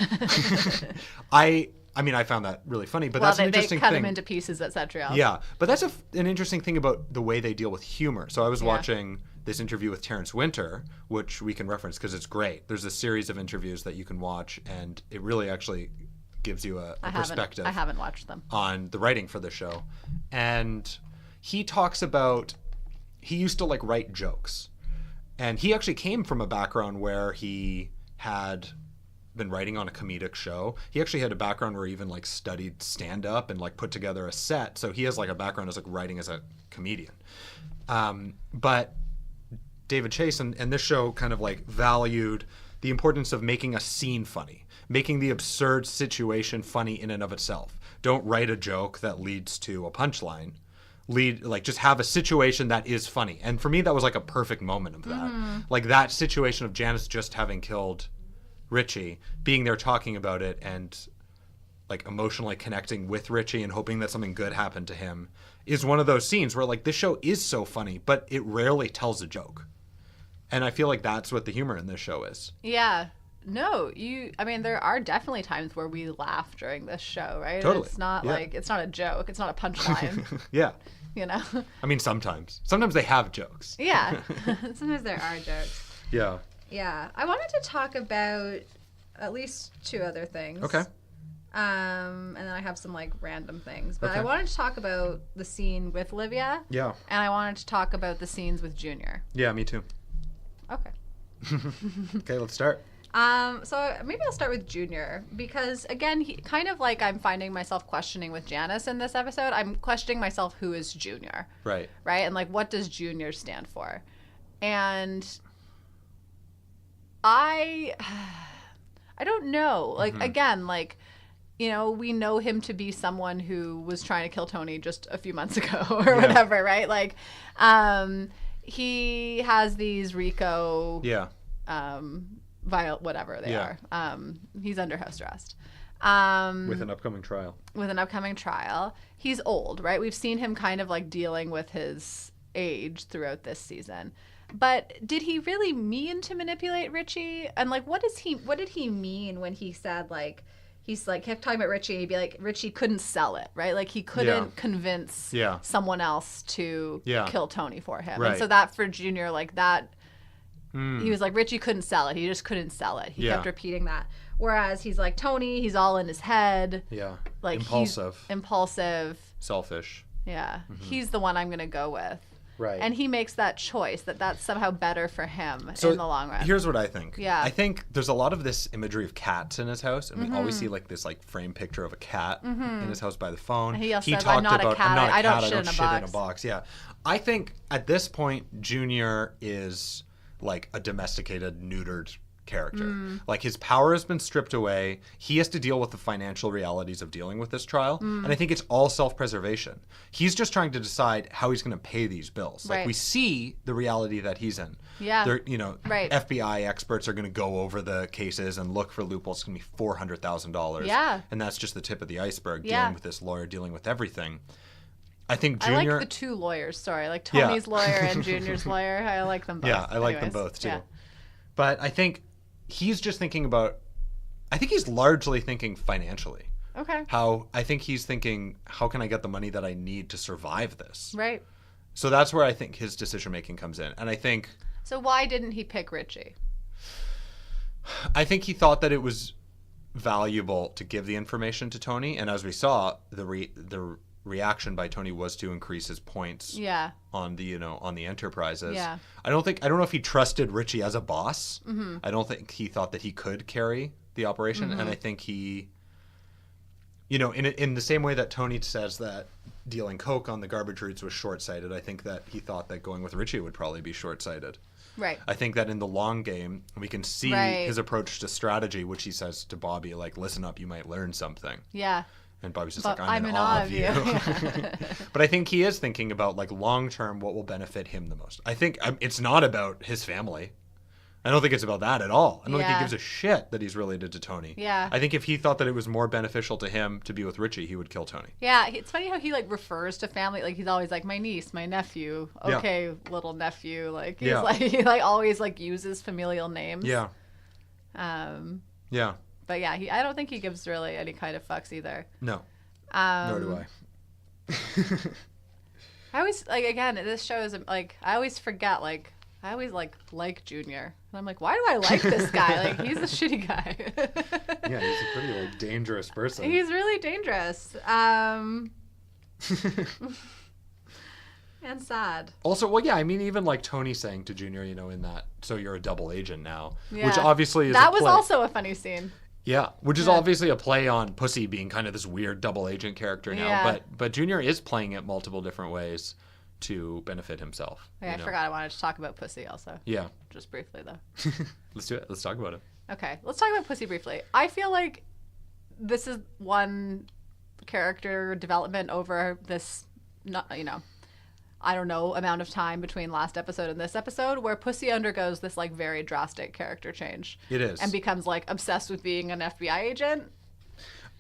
I mean, I found that really funny, but Well, that's an they interesting cut thing. him into pieces at Cetriel. Yeah, but that's an interesting thing about the way they deal with humor. So I was Yeah. watching this interview with Terrence Winter, which we can reference because it's great. There's a series of interviews that you can watch, and it really actually gives you a perspective I haven't watched them. on the writing for the show. And he talks about, he used to like write jokes. And he actually came from a background where he had been writing on a comedic show. He actually had a background where he even like studied stand-up and like put together a set. So he has like a background as like writing as a comedian. But David Chase and this show kind of like valued the importance of making a scene funny, making the absurd situation funny in and of itself. Don't write a joke that leads to a punchline. Just have a situation that is funny. And for me, that was like a perfect moment of that. Like that situation of Janice just having killed Richie, being there talking about it and like emotionally connecting with Richie and hoping that something good happened to him is one of those scenes where like this show is so funny, but it rarely tells a joke. And I feel like that's what the humor in this show is. Yeah. No, I mean, there are definitely times where we laugh during this show, right? Totally. It's not like, it's not a joke. It's not a punchline, Yeah. you know? I mean, sometimes they have jokes. Yeah. Sometimes there are jokes. Yeah. Yeah. I wanted to talk about at least two other things. Okay. And then I have some like random things. But Okay. I wanted to talk about the scene with Livia. Yeah. And I wanted to talk about the scenes with Junior. Yeah, me too. Okay. Okay, let's start. So maybe I'll start with Junior because again, he kind of like I'm finding myself questioning with Janice in this episode. I'm questioning myself, who is Junior, Right. right? And like, what does Junior stand for? And I don't know. Like again, like, we know him to be someone who was trying to kill Tony just a few months ago or whatever, right? Like, he has these Rico, Yeah. whatever they Yeah. are. He's under house arrest. With an upcoming trial. With an upcoming trial. He's old, right? We've seen him kind of like dealing with his age throughout this season. But did he really mean to manipulate Richie? And like, what did he mean when he said like, he's like kept talking about Richie, he'd be like, Richie couldn't sell it, right? Like he couldn't convince someone else to kill Tony for him. Right. And so that for Junior, like that, he was like, Richie couldn't sell it. He just couldn't sell it. He kept repeating that. Whereas he's like, Tony, he's all in his head. Yeah. Like Impulsive. He's impulsive. Selfish. Yeah. He's the one I'm going to go with. Right. And he makes that choice that's somehow better for him in the long run. Here's what I think. Yeah. I think there's a lot of this imagery of cats in his house, and we always see like this like frame picture of a cat in his house by the phone. And he also says, talked "I'm not a about, cat. I'm not a I don't cat, shit I in don't a shit in a box." box. Yeah. I think at this point, Junior is like a domesticated, neutered character. Like his power has been stripped away. He has to deal with the financial realities of dealing with this trial. And I think it's all self-preservation. He's just trying to decide how he's going to pay these bills. Like Right. we see the reality that he's in. Yeah. They're, Right. FBI experts are going to go over the cases and look for loopholes. It's going to be $400,000. Yeah. And that's just the tip of the iceberg, Yeah. dealing with this lawyer, dealing with everything. I think I Junior... like the two lawyers, sorry. Like Tony's lawyer and Junior's lawyer. I like them both. Yeah, I like them Anyways, both too. yeah. But I think he's just thinking about... I think he's largely thinking financially. Okay. I think he's thinking, how can I get the money that I need to survive this? Right. So that's where I think his decision-making comes in. And I think why didn't he pick Richie? I think he thought that it was valuable to give the information to Tony. And as we saw, the reaction by Tony was to increase his points Yeah. on the on the enterprises. Yeah. I don't know if he trusted Richie as a boss. I don't think he thought that he could carry the operation, and I think he in the same way that Tony says that dealing coke on the garbage routes was short-sighted, I think that he thought that going with Richie would probably be short-sighted. Right. I think that in the long game, we can see his approach to strategy, which he says to Bobby, like, listen up, you might learn something. Yeah. And Bobby's just But like, I'm in awe of you. Yeah. But I think he is thinking about, like, long-term, what will benefit him the most. I think it's not about his family. I don't think it's about that at all. I don't think he gives a shit that he's related to Tony. Yeah. I think if he thought that it was more beneficial to him to be with Richie, he would kill Tony. Yeah, it's funny how he like refers to family. Like he's always like my niece, my nephew. Okay, little nephew. Like he's like he like always like uses familial names. Yeah. Yeah. But yeah, I don't think he gives really any kind of fucks either. No. Nor do I. I always like again. This show is like I always forget like. I always like Junior. And I'm like, why do I like this guy? Like, he's a shitty guy. Yeah, he's a pretty like dangerous person. He's really dangerous. And sad. Also, well, yeah, I mean, even like Tony saying to Junior, you know, in that, so you're a double agent now, yeah. which obviously is that was also a funny scene. Yeah, which is obviously a play on Pussy being kind of this weird double agent character now. Yeah. But Junior is playing it multiple different ways to benefit himself. Yeah, I forgot I wanted to talk about Pussy also. Yeah. Just briefly, though. Let's do it. Let's talk about it. Okay, let's talk about Pussy briefly. I feel like this is one character development over this, I don't know, amount of time between last episode and this episode where Pussy undergoes this, like, very drastic character change. It is. And becomes, like, obsessed with being an FBI agent.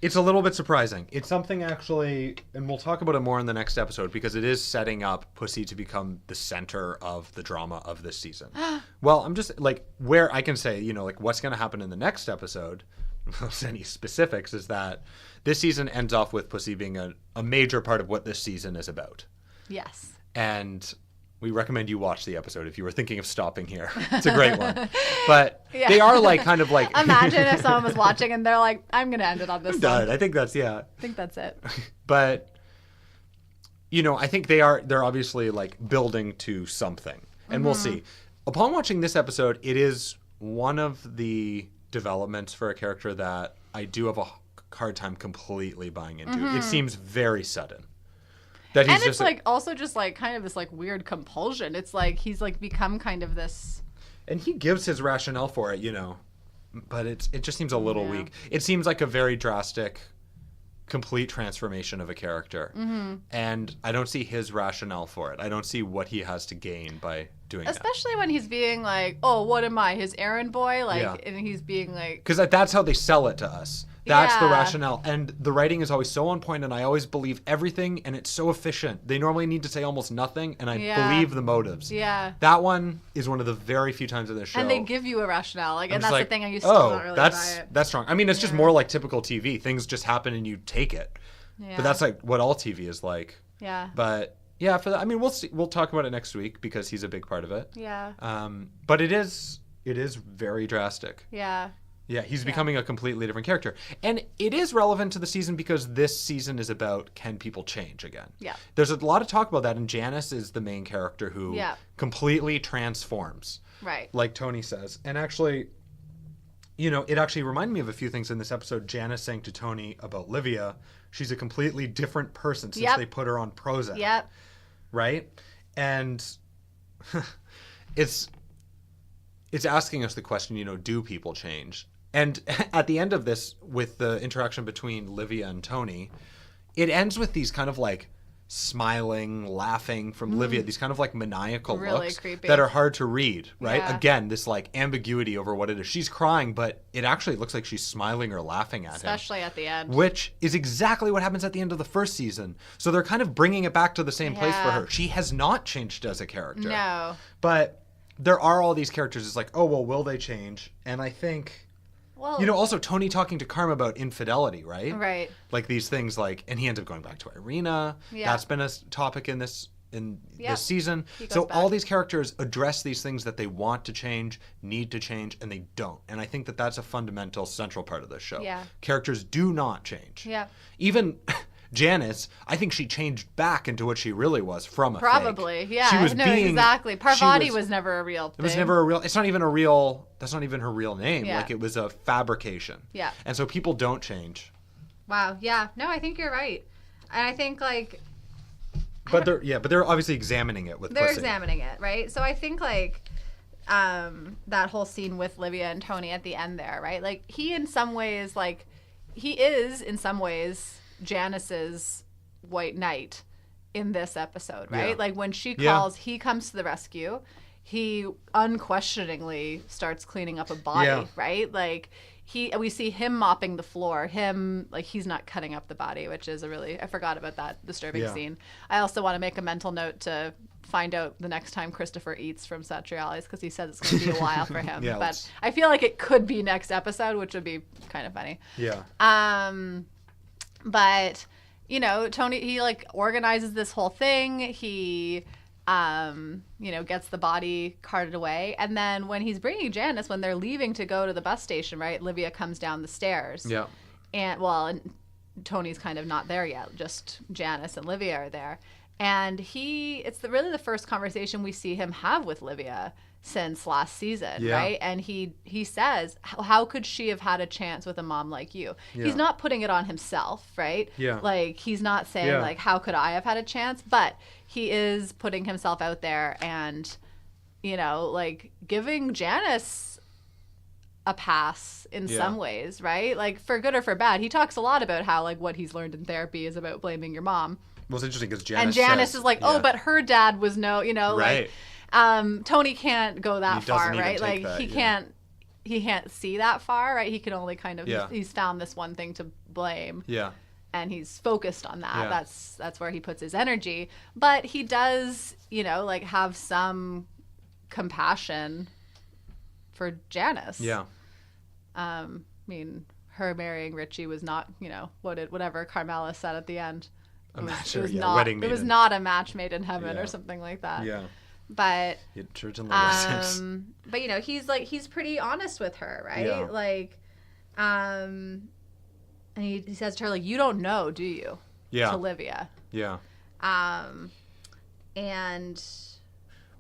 It's a little bit surprising. It's something actually, and we'll talk about it more in the next episode because it is setting up Pussy to become the center of the drama of this season. Well, I'm just like where I can say, like what's going to happen in the next episode, without any specifics, is that this season ends off with Pussy being a major part of what this season is about. Yes. And we recommend you watch the episode if you were thinking of stopping here. It's a great one. But they are like kind of like... Imagine if someone was watching and they're like, I'm going to end it on this one. I think that's, I think that's it. But, I think they're obviously like building to something. And we'll see. Upon watching this episode, it is one of the developments for a character that I do have a hard time completely buying into. It seems very sudden. And it's like also just like kind of this like weird compulsion. It's like he's like become kind of this. And he gives his rationale for it, but it just seems a little weak. It seems like a very drastic, complete transformation of a character. And I don't see his rationale for it. I don't see what he has to gain by doing that. Especially when he's being like, oh, what am I, his errand boy? Like, and he's being like. Because that's how they sell it to us. That's the rationale. And the writing is always so on point, and I always believe everything, and it's so efficient. They normally need to say almost nothing, and I believe the motives. Yeah. That one is one of the very few times in this show. And they give you a rationale. Like, and that's the thing, and you still don't really buy it. That's strong. I mean, it's just more like typical TV. Things just happen, and you take it. Yeah. But that's like what all TV is like. Yeah. But... yeah, for that, I mean, we'll see. We'll talk about it next week because he's a big part of it. Yeah. But it is very drastic. Yeah. Yeah, he's becoming a completely different character. And it is relevant to the season because this season is about can people change again. Yeah. There's a lot of talk about that, and Janice is the main character who completely transforms. Right. Like Tony says. And actually, it actually reminded me of a few things in this episode. Janice saying to Tony about Livia, she's a completely different person since they put her on Prozac. Yep. Right? And it's asking us the question, do people change? And at the end of this, with the interaction between Livia and Tony, it ends with these kind of like smiling, laughing from Livia, these kind of like maniacal looks creepy. that are hard to read, right? Yeah. Again, this like ambiguity over what it is. She's crying, but it actually looks like she's smiling or laughing at Especially him. at the end. Which is exactly what happens at the end of the first season. So they're kind of bringing it back to the same place for her. She has not changed as a character. No. But there are all these characters. It's like, oh, well, will they change? And I think... well, also Tony talking to Karma about infidelity, right? Right. Like these things like, and he ends up going back to Irina. Yeah. That's been a topic in this this season. He goes So back. all these characters address these things that they want to change, need to change, and they don't. And I think that that's a fundamental central part of this show. Yeah. Characters do not change. Yeah. Even Janice, I think she changed back into what she really was from a Probably, fake. yeah. She was exactly. Parvati was never a real thing. It was never a real... it's not even a real... that's not even her real name. Yeah. Like, it was a fabrication. Yeah. And so people don't change. Wow. Yeah. No, I think you're right. And I think, like... But they're obviously examining it with They're Pussy. examining it, right? So I think, like... that whole scene with Livia and Tony at the end there, right? Like he in some ways, like he is in some ways Janice's white knight in this episode, right? Yeah. Like when she calls, he comes to the rescue. He unquestioningly starts cleaning up a body, right? Like we see him mopping the floor. Him, like he's not cutting up the body, which is I forgot about that disturbing scene. I also want to make a mental note to find out the next time Christopher eats from Satriali's, because he says it's going to be a while for him. But I feel like it could be next episode, which would be kind of funny. Yeah. But you know, Tony, he like organizes this whole thing. He you know, gets the body carted away. And then when he's bringing Janice, when they're leaving to go to the bus station, right, Livia comes down the stairs. Yeah. And Tony's kind of not there yet. Just Janice and Livia are there. And it's really the first conversation we see him have with Livia since last season, right? And he says, how could she have had a chance with a mom like you? He's not putting it on himself, right? Like he's not saying like, how could I have had a chance? But he is putting himself out there and, you know, like giving Janice a pass in some ways, right? Like for good or for bad. He talks a lot about how like what he's learned in therapy is about blaming your mom. Well, it's interesting because Janice is like, oh, but her dad was you know, right. Like, Tony can't go that far, right? Like that, he can't see that far, right? He can only kind of, he's found this one thing to blame. Yeah. And he's focused on that. Yeah. That's where he puts his energy. But he does, you know, like have some compassion for Janice. Yeah. I mean, her marrying Richie was not, you know, whatever Carmela said at the end. It was not a match made in heaven or something like that. Yeah. But church and lessons. But you know, he's pretty honest with her, right? Yeah. Like, and he says to her, like, you don't know, do you? Yeah. To Livia. Yeah. And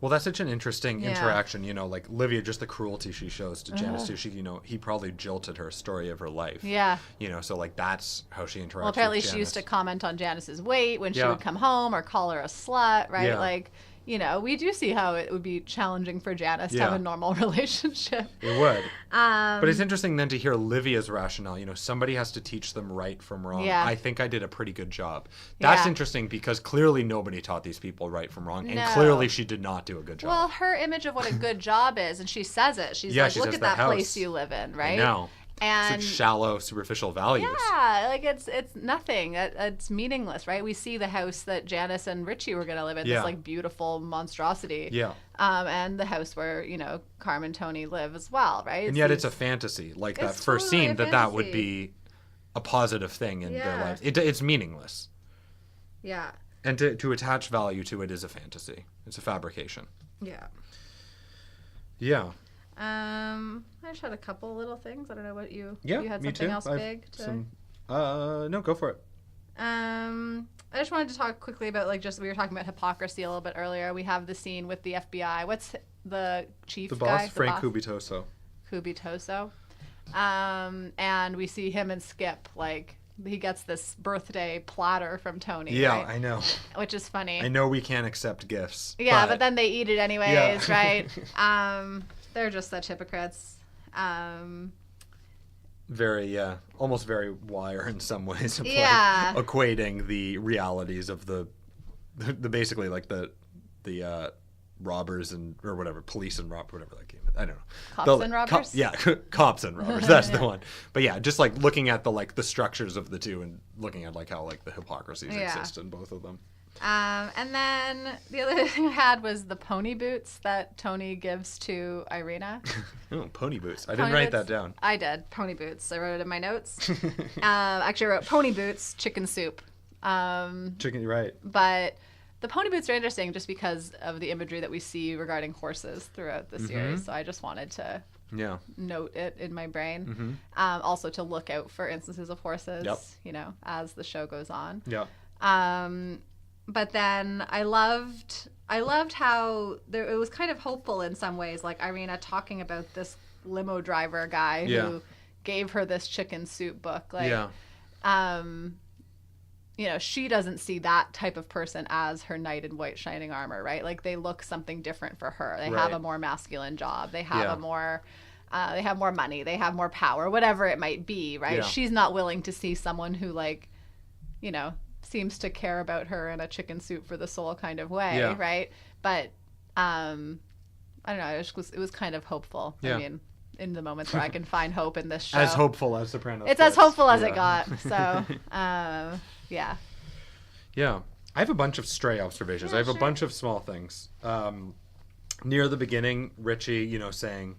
well, that's such an interesting interaction, you know, like Livia, just the cruelty she shows to Janice too. She, you know, he probably jilted her story of her life. Yeah. You know, so like that's how she interacts. Well, apparently with Janice. She used to comment on Janice's weight when she would come home or call her a slut, right? Yeah. Like, you know, we do see how it would be challenging for Janice to have a normal relationship. It would. But it's interesting then to hear Livia's rationale. You know, somebody has to teach them right from wrong. Yeah. I think I did a pretty good job. That's interesting because clearly nobody taught these people right from wrong. And clearly she did not do a good job. Well, her image of what a good job is, and she says it. She's like, look at that house. Place you live in, right? I know. And such shallow, superficial values. Yeah, like it's nothing. It's meaningless, right? We see the house that Janice and Richie were going to live in, this like beautiful monstrosity. Yeah. And the house where, you know, Carmen and Tony live as well, right? And yet it's a fantasy. Like that first scene, that would be a positive thing in their lives. It's meaningless. Yeah. And to attach value to it is a fantasy. It's a fabrication. Yeah. Yeah. I just had a couple little things. I don't know what you had me something too. else big to... No, go for it. I just wanted to talk quickly about we were talking about hypocrisy a little bit earlier. We have the scene with the FBI. What's the chief guy? The boss, Frank Cubitoso. Cubitoso. And we see him and Skip, like, he gets this birthday platter from Tony. Yeah, right? I know. Which is funny. I know we can't accept gifts. Yeah, but then they eat it anyways, right? They're just such hypocrites. Very, almost very Wire in some ways. Of like equating the realities of the basically like the robbers or whatever, police and robbers, whatever that game is. I don't know. Cops and robbers? Cops and robbers. That's the one. But yeah, just like looking at the structures of the two and looking at like how like the hypocrisies exist in both of them. And then the other thing I had was the pony boots that Tony gives to Irina. Oh, pony boots. I didn't write that down. I did. Pony boots. I wrote it in my notes. Actually, I wrote pony boots, chicken soup. Chicken, right. But the pony boots are interesting just because of the imagery that we see regarding horses throughout the series. So I just wanted to note it in my brain. Also to look out for instances of horses, you know, as the show goes on. Yeah. But then I loved how it was kind of hopeful in some ways, like Irina talking about this limo driver guy who gave her this chicken soup book. Like, you know, she doesn't see that type of person as her knight in white shining armor, right? Like they look something different for her. They have a more masculine job. They have they have more money. They have more power, whatever it might be, right? Yeah. She's not willing to see someone who, like, you know, seems to care about her in a chicken soup for the soul kind of way, right? But I don't know. It was kind of hopeful. Yeah. I mean, in the moments where I can find hope in this show. As hopeful as Sopranos. It's as hopeful as it got. So, yeah. Yeah. I have a bunch of stray observations. Yeah, I have a sure. bunch of small things. Near the beginning, Richie, you know, saying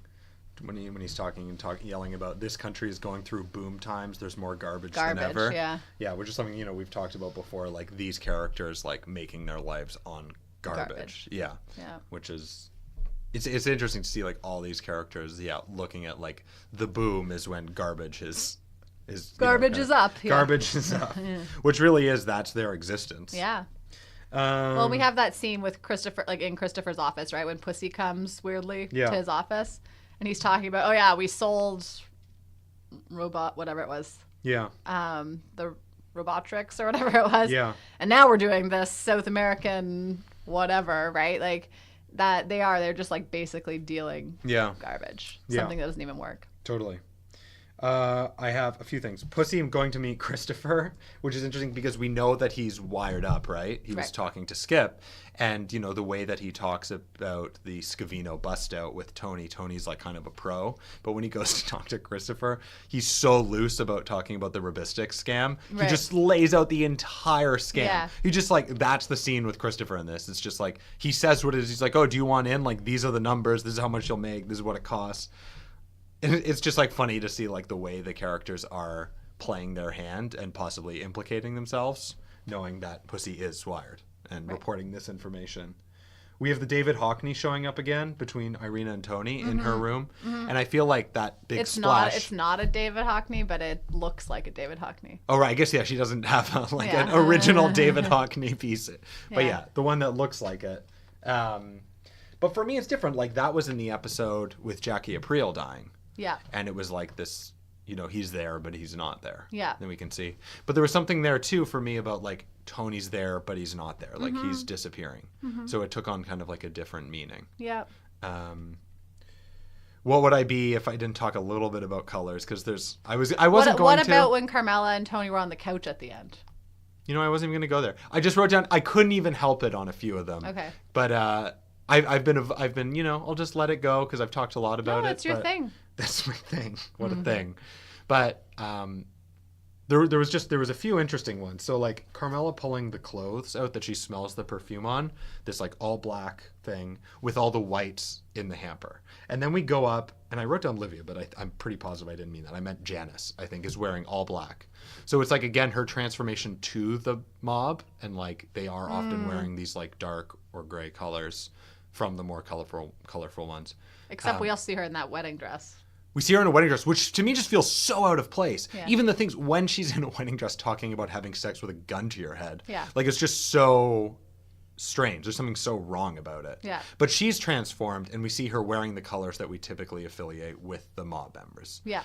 when he's talking yelling about this country is going through boom times, there's more garbage than ever. Yeah, which is something, you know, we've talked about before, like these characters like making their lives on garbage. Yeah. Which is it's interesting to see like all these characters, looking at like the boom is when garbage is Garbage is up. Yeah. Garbage is up. Which really is, that's their existence. Yeah. Well, we have that scene with Christopher, like in Christopher's office, right? When Pussy comes weirdly to his office, and he's talking about, oh yeah, we sold robot, whatever it was. Yeah. The Robotrix or whatever it was. Yeah. And now we're doing this South American whatever, right? Like that they're just like basically dealing garbage. Something that doesn't even work. Totally. I have a few things. Pussy going to meet Christopher, which is interesting because we know that he's wired up, right? He was talking to Skip, and you know the way that he talks about the Scavino bust out with Tony. Tony's like kind of a pro, but when he goes to talk to Christopher, he's so loose about talking about the Robistic scam. He just lays out the entire scam. Yeah. He just like, that's the scene with Christopher in this. It's just like he says what it is. He's like, oh, do you want in? Like these are the numbers. This is how much you'll make. This is what it costs. It's just like funny to see like the way the characters are playing their hand and possibly implicating themselves, knowing that Pussy is wired and reporting this information. We have the David Hockney showing up again between Irina and Tony in her room, and I feel like that big splash. It's not a David Hockney, but it looks like a David Hockney. Oh right, I guess she doesn't have an original David Hockney piece, but the one that looks like it. But for me, it's different. Like that was in the episode with Jackie Aprile dying. Yeah. And it was like this, you know, he's there, but he's not there. Yeah. Then we can see. But there was something there, too, for me about, like, Tony's there, but he's not there. Like, he's disappearing. So it took on kind of, like, a different meaning. Yeah. What would I be if I didn't talk a little bit about colors? Because I wasn't going to. What about when Carmela and Tony were on the couch at the end? You know, I wasn't even going to go there. I just wrote down, I couldn't even help it on a few of them. Okay. But I've been, you know, I'll just let it go because I've talked a lot about it. No, it's your thing. That's my thing. What a thing. But there was a few interesting ones. So like Carmela pulling the clothes out that she smells the perfume on, this like all black thing with all the whites in the hamper. And then we go up, and I wrote down Livia, but I'm pretty positive I didn't mean that. I meant Janice, I think, is wearing all black. So it's like, again, her transformation to the mob, and like they are often wearing these like dark or gray colors from the more colorful ones. Except we also see her in that wedding dress. We see her in a wedding dress, which to me just feels so out of place. Yeah. Even the things when she's in a wedding dress talking about having sex with a gun to your head. Yeah. Like it's just so strange. There's something so wrong about it. Yeah. But she's transformed, and we see her wearing the colors that we typically affiliate with the mob members. Yeah.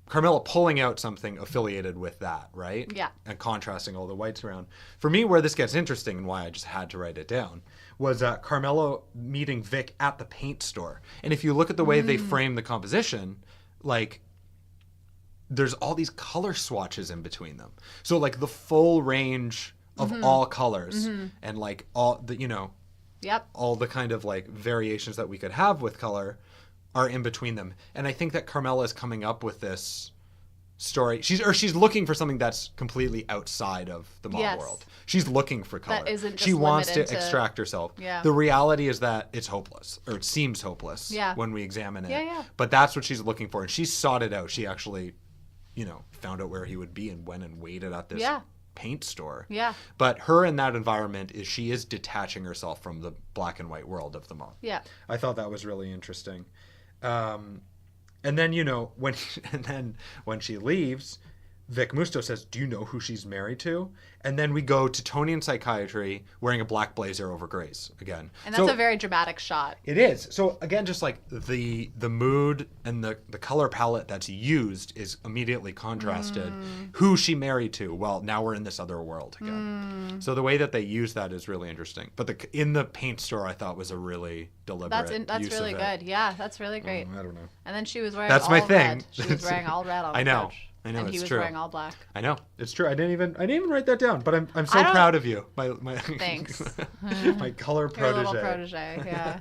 Carmela pulling out something affiliated with that, right? Yeah. And contrasting all the whites around. For me, where this gets interesting and why I just had to write it down was Carmela meeting Vic at the paint store. And if you look at the way they frame the composition, like there's all these color swatches in between them. So like the full range of all colors and like all the, you know, all the kind of like variations that we could have with color are in between them. And I think that Carmela is coming up with this story. She's looking for something that's completely outside of the mob world. She's looking for color. That isn't just she wants to limited to- extract herself. Yeah. The reality is that it's hopeless, or it seems hopeless when we examine it. Yeah. But that's what she's looking for, and she sought it out. She actually, you know, found out where he would be and went and waited at this paint store. Yeah. But her in that environment she is detaching herself from the black and white world of the mob. Yeah. I thought that was really interesting. And then, you know, when she leaves, Vic Musto says, do you know who she's married to? And then we go to Tony in psychiatry wearing a black blazer over Grace again. And that's a very dramatic shot. It is. So again, just like the mood and the color palette that's used is immediately contrasted. Who she married to? Well, now we're in this other world again. So the way that they use that is really interesting. But in the paint store, I thought was a really deliberate That's use really of good. it. Yeah, that's really great. I don't know. And then she was wearing That's all my thing. red. She was wearing all red on I know. Coach. I know, and it's he was true. wearing all black. I know, it's true. I didn't even write that down, but I'm so proud of you. My Thanks. my color Your protege. little protege, yeah.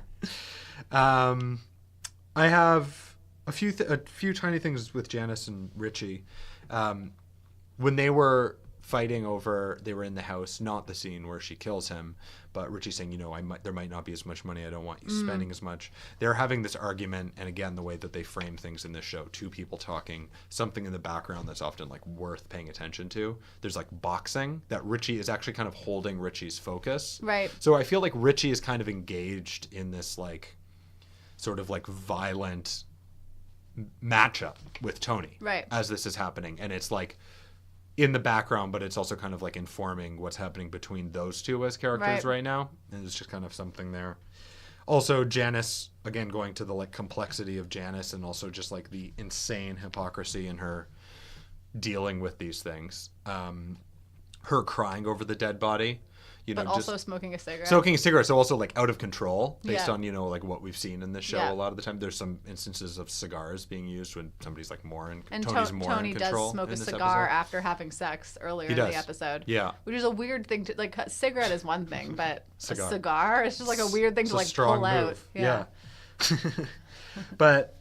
I have a few tiny things with Janice and Richie. When they were fighting over, they were in the house, not the scene where she kills him, but Richie saying, there might not be as much money. I don't want you spending as much. They're having this argument, and again, the way that they frame things in this show, two people talking, something in the background that's often like worth paying attention to. There's like boxing that Richie is actually kind of holding Richie's focus. Right. So I feel like Richie is kind of engaged in this like sort of like violent matchup with Tony. Right. As this is happening. And it's like in the background, but it's also kind of like informing what's happening between those two as characters right now. And it's just kind of something there. Also, Janice, again, going to the like complexity of Janice and also just like the insane hypocrisy in her dealing with these things. Her crying over the dead body. But also smoking a cigarette. Smoking a cigarette, so also like out of control based Yeah. on, like what we've seen in this show Yeah. a lot of the time. There's some instances of cigars being used when somebody's like more in And Tony's more Tony in control. does smoke in a this cigar episode. after having sex earlier He in the does. episode. Yeah. Which is a weird thing to, like, a cigarette is one thing, but Cigar. a cigar, it's just like a weird thing It's to a like strong pull out. move. Yeah. But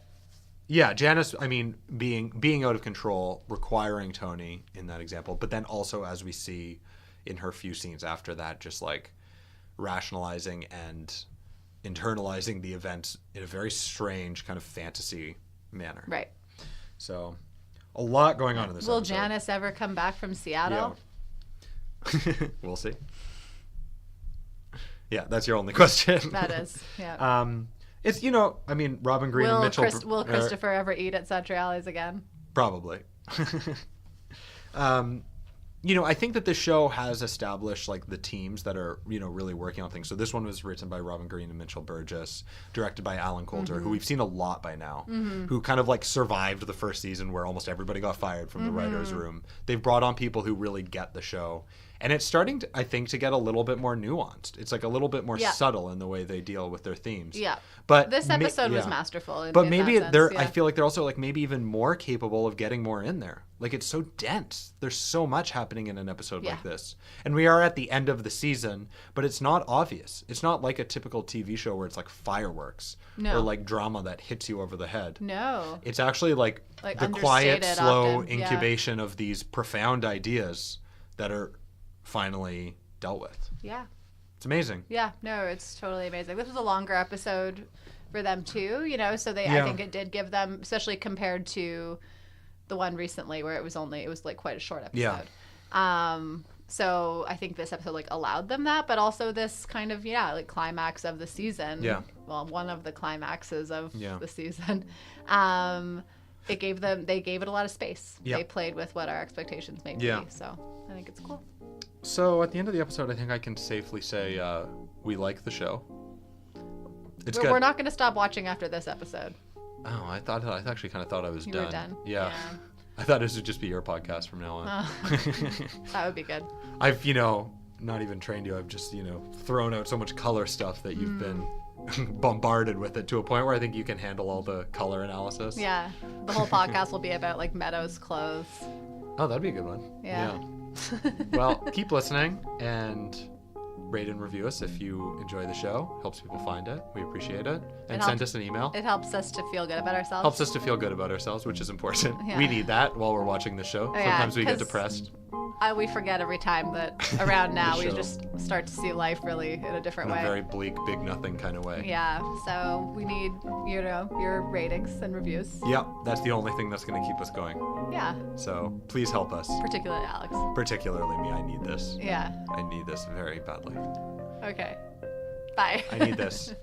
yeah, Janice, I mean, being out of control, requiring Tony in that example, but then also as we see in her few scenes after that, just like rationalizing and internalizing the events in a very strange kind of fantasy manner. Right. So a lot going on in this Will episode. Janice ever come back from Seattle? Yeah. We'll see. Yeah, that's your only question. That is, yeah. It's, I mean, Robin Green and Mitchell. Will Christopher ever eat at Satriali's again? Probably. I think that this show has established like the teams that are, really working on things. So this one was written by Robin Green and Mitchell Burgess, directed by Alan Coulter, who we've seen a lot by now, who kind of like survived the first season where almost everybody got fired from the writer's room. They've brought on people who really get the show. And it's starting, I think, to get a little bit more nuanced. It's like a little bit more subtle in the way they deal with their themes. Yeah. But This episode was masterful. But in maybe that sense, I feel like they're also like maybe even more capable of getting more in there. Like it's so dense. There's so much happening in an episode like this. And we are at the end of the season, but it's not obvious. It's not like a typical TV show where it's like fireworks or like drama that hits you over the head. No. It's actually like the quiet, slow incubation of these profound ideas that are finally dealt with. Yeah. It's amazing. Yeah, no, it's totally amazing. This was a longer episode for them too, so I think it did give them, especially compared to the one recently where it was like quite a short episode. Yeah. So I think this episode like allowed them that, but also this kind of like climax of the season. Yeah. Well, one of the climaxes of the season. They gave it a lot of space. Yeah. They played with what our expectations may be. So I think it's cool. So at the end of the episode, I think I can safely say we like the show. It's good. We're not going to stop watching after this episode. Oh, I actually kind of thought I was You done. were done. Yeah. I thought this would just be your podcast from now on. That would be good. I've, not even trained you. I've just, thrown out so much color stuff that you've been bombarded with it to a point where I think you can handle all the color analysis. Yeah. The whole podcast will be about like Meadows' clothes. Oh, that'd be a good one. Yeah. Well, keep listening and rate and review us if you enjoy the show. Helps people find it. We appreciate it. And send us an email. It helps us to feel good about ourselves. Helps us to feel good about ourselves, which is important. Yeah. We need that while we're watching the show. Sometimes we get 'cause depressed. We forget every time that around now we show. just start to see life really in a different In way. a very bleak, big nothing kind of way. Yeah, so we need, your ratings and reviews. Yep, that's the only thing that's going to keep us going. Yeah, So please help us. particularly Alex. Particularly me. I need this. Yeah, I need this very badly. okay. Bye. I need this.